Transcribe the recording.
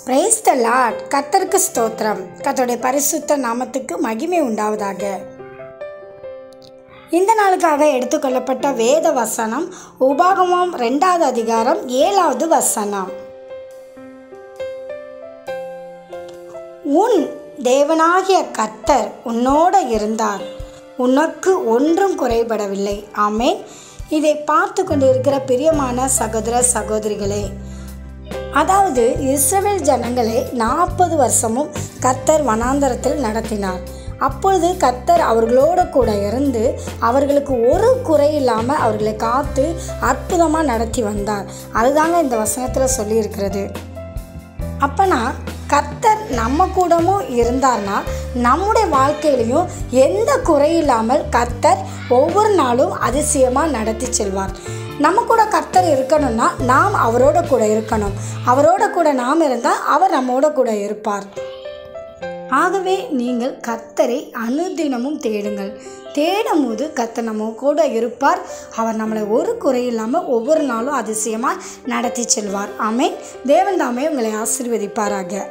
Praise the Lord. கர்த்தருக்கு ஸ்தோத்திரம். கர்த்தருடைய பரிசுத்த நாமத்துக்கு மகிமை உண்டாவதாக. இந்த நாளுக்காக எடுத்துக்கொள்ளப்பட்ட வேத வசனம் உபாகமம் 2வது அதிகாரம் 7வது வசனம். உன் தேவனாகிய கர்த்தர் உன்னோட இருந்தார், உனக்கு ஒன்றும் குறைபடவில்லை. ஆமென். இதை பார்த்து கொண்டிருக்கிற பிரியமான சகோதர சகோதரிகளே, அதாவது இஸ்ரவேல் ஜனங்களை 40 வருஷமும் கர்த்தர் வனாந்தரத்தில் நடத்தினார். அப்பொழுது கர்த்தர் அவர்களோடு கூட இருந்து அவர்களுக்கு ஒரு குறை இல்லாமல் அவர்களை காத்து அற்புதமாக நடத்தி வந்தார். அதுதாங்க இந்த வசனத்தில் சொல்லியிருக்கிறது. அப்போனா கர்த்தர் நம்ம கூடவும் இருந்தார்னா நம்முடைய வாழ்க்கையிலையும் எந்த குறையில்லாமல் கர்த்தர் ஒவ்வொரு நாளும் அதிசயமாக நடத்தி செல்வார். நம்ம கூட கர்த்தர் இருக்கணும்னா நாம் அவரோட கூட இருக்கணும். அவரோட கூட நாம் இருந்தால் அவர் நம்மோட கூட இருப்பார். ஆகவே நீங்கள் கர்த்தரை அனுதினமும் தேடுங்கள். தேடும் போது கர்த்தர் நம்ம கூட இருப்பார். அவர் நம்மளை ஒரு குறையில்லாமல் ஒவ்வொரு நாளும் அதிசயமாக நடத்தி செல்வார். ஆமென். தேவன் தாமே உங்களை ஆசீர்வதிப்பாராக.